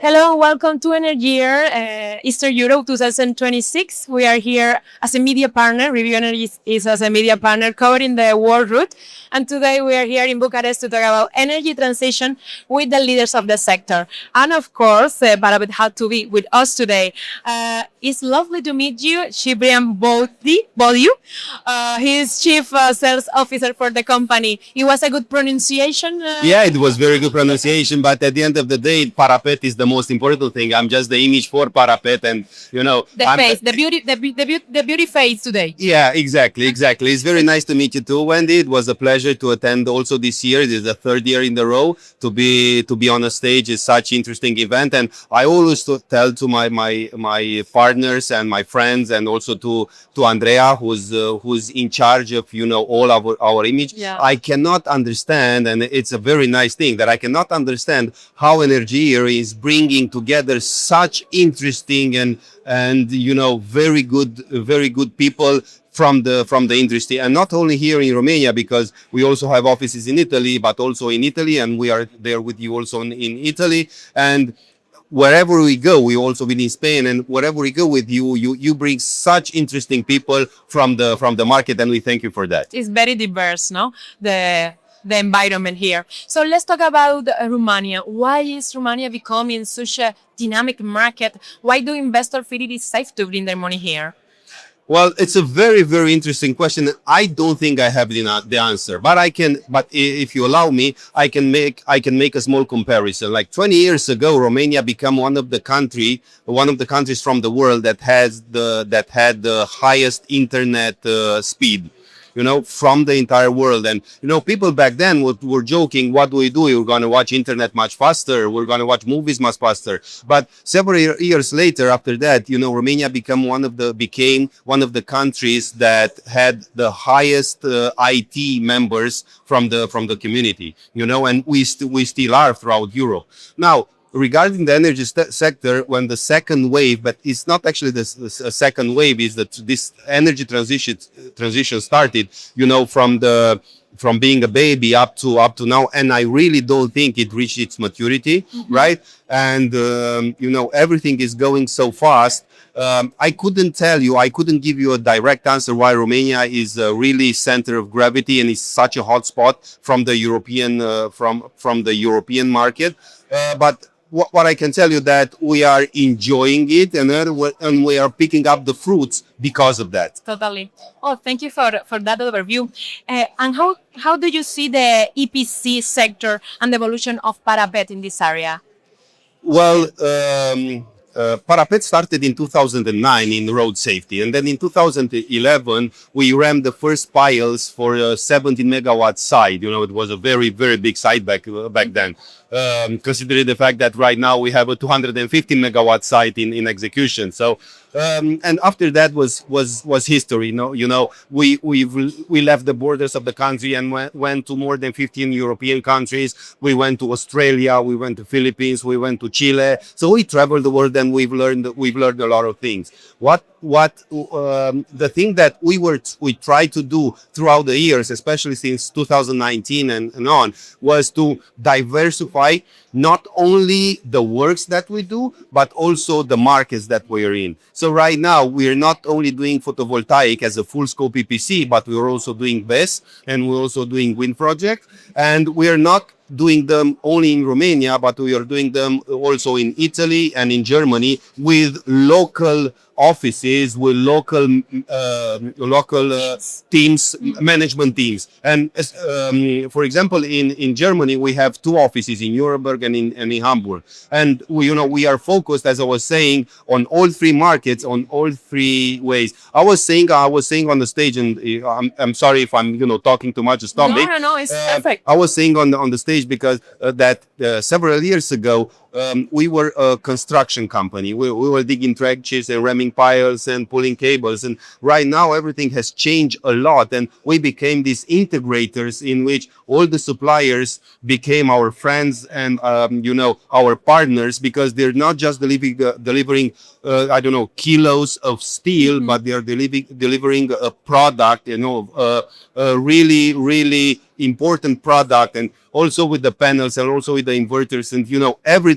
Hello, welcome to Energyear Eastern Europe 2026. We are here as a media partner. Review Energy is as a media partner covering the world route. And today we are here in Bucharest to talk about energy transition with the leaders of the sector. And of course, Parapet had to be with us today. It's lovely to meet you, Ciprian Bodiu. He is Chief Sales Officer for the company. It was a good pronunciation. Yeah, it was very good pronunciation, but at the end of the day, Parapet is the most important thing. I'm just the image for Parapet, and the face, the beauty face today. Yeah, exactly. It's very nice to meet you too, Wendy. It was a pleasure to attend also this year. This is the third year in a row to be on a stage. Is such interesting event, and I always tell to my partners and my friends, and also to Andrea, who's in charge of all our image. Yeah. I cannot understand, and it's a very nice thing that I cannot understand how Energyear is bringing together such interesting and very good people from the industry, and not only here in Romania, because we also have offices in Italy, but also in Italy, and we are there with you also in Italy. And wherever we go, we also been in Spain, and wherever we go with you, you bring such interesting people from the market, and we thank you for that. It's very diverse, no? The environment here. So let's talk about Romania. Why is Romania becoming such a dynamic market? Why do investors feel it is safe to bring their money here? Well, it's a very, very interesting question. I don't think I have the answer, but if you allow me, I can make a small comparison. Like 20 years ago, Romania became one of the countries from the world that had the highest internet speed, from the entire world. And, people back then were joking, what do we do? We're going to watch internet much faster. We're going to watch movies much faster. But several years later, after that, Romania became one of the countries that had the highest IT members from the community, and we still are throughout Europe. Now, regarding the energy sector, when the second wave, but it's not actually the second wave, is that this energy transition started, from being a baby up to now, and I really don't think it reached its maturity, right? And everything is going so fast. I couldn't give you a direct answer why Romania is really center of gravity and is such a hot spot from the European market, but what I can tell you that we are enjoying it, and we are picking up the fruits because of that. Totally. Oh, thank you for that overview. And how do you see the EPC sector and the evolution of Parapet in this area? Well, Parapet started in 2009 in road safety, and then in 2011 we ran the first piles for a 17 megawatt site. It was a very, very big site back then. Considering the fact that right now we have a 250 megawatt site in execution. So, and after that was history. We left the borders of the country and went to more than 15 European countries. We went to Australia, we went to Philippines, we went to Chile. So we traveled the world, and we've learned a lot of things. The thing that we tried to do throughout the years, especially since 2019 and on, was to diversify not only the works that we do, but also the markets that we are in. So right now, we are not only doing photovoltaic as a full scope EPC, but we're also doing BESS, and we're also doing wind projects. And we are not doing them only in Romania, but we are doing them also in Italy and in Germany with local offices, with local teams, management teams. And for example, in Germany, we have two offices in Nuremberg and in Hamburg. And we are focused, as I was saying, on all three markets, on all three ways. I was saying on the stage, and I'm sorry if I'm talking too much. Stop me. No, it's perfect. I was saying on the stage because several years ago, we were a construction company. We were digging trenches and ramming piles and pulling cables. And right now everything has changed a lot. And we became these integrators in which all the suppliers became our friends and, our partners, because they're not just delivering kilos of steel, but they are delivering a product, a really, really important product, and also with the panels and also with the inverters, and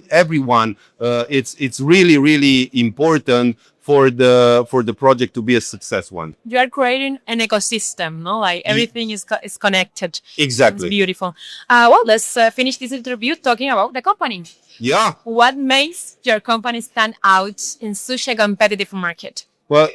everyone. It's really important for the project to be a success one. You are creating an ecosystem, no? Like everything is connected. Exactly. It's beautiful. Well, let's finish this interview talking about the company. Yeah. What makes your company stand out in such a competitive market? Well,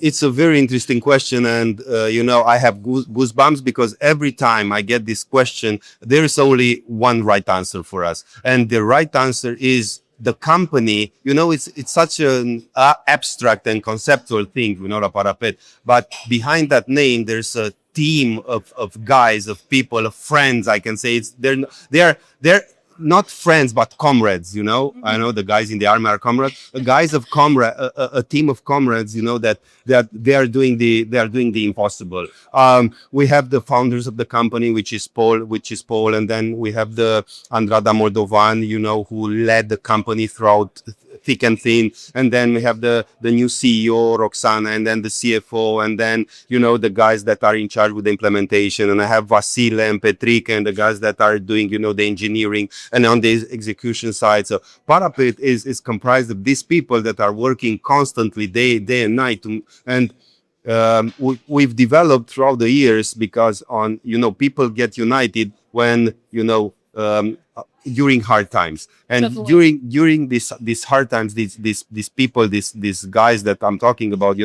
it's a very interesting question, and I have goosebumps because every time I get this question, there is only one right answer for us, and the right answer is the company. It's such an abstract and conceptual thing, the Parapet, but behind that name, there's a team of guys, of people, of friends. I can say they're not friends but comrades. I know the guys in the army are comrades, a team of comrades, that they are doing the impossible. We have the founders of the company, which is Paul, and then we have the Andrada Moldovan, who led the company throughout thick and thin, and then we have the new CEO Roxana, and then the CFO, and then the guys that are in charge with the implementation, and I have Vasile and Petrica and the guys that are doing the engineering and on the execution side. So Parapet is comprised of these people that are working constantly day and night and we've developed throughout the years because people get united when during hard times, and Definitely. during these hard times, these people, these guys that I'm talking about,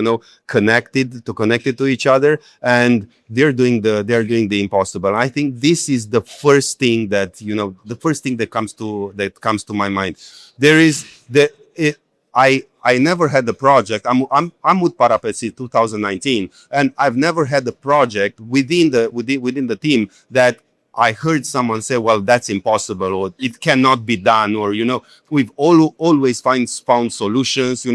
connected to each other, and they're doing the impossible. I think this is the first thing that comes to my mind. There is I never had a project. I'm with Parapet since 2019, and I've never had a project within the team that I heard someone say, "Well, that's impossible," or "It cannot be done," or we've always found solutions,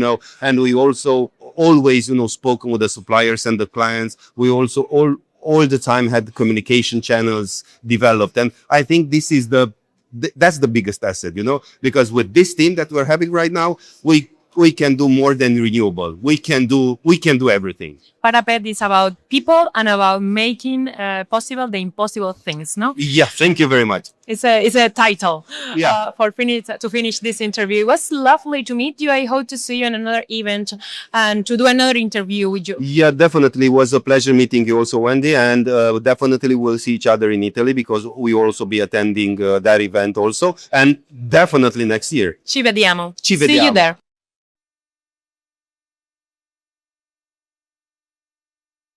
and we also always spoken with the suppliers and the clients. We also all the time had communication channels developed, and I think that's the biggest asset, because with this team that we're having right now, we can do more than renewable. We can do everything. Parapet is about people and about making possible the impossible things, no? Yeah, thank you very much. It's a title. Yeah. To finish this interview. It was lovely to meet you. I hope to see you in another event and to do another interview with you. Yeah, definitely. It was a pleasure meeting you also, Wendy, and definitely we'll see each other in Italy because we will also be attending that event also, and definitely next year. Ci vediamo. Ci See you vediamo. there.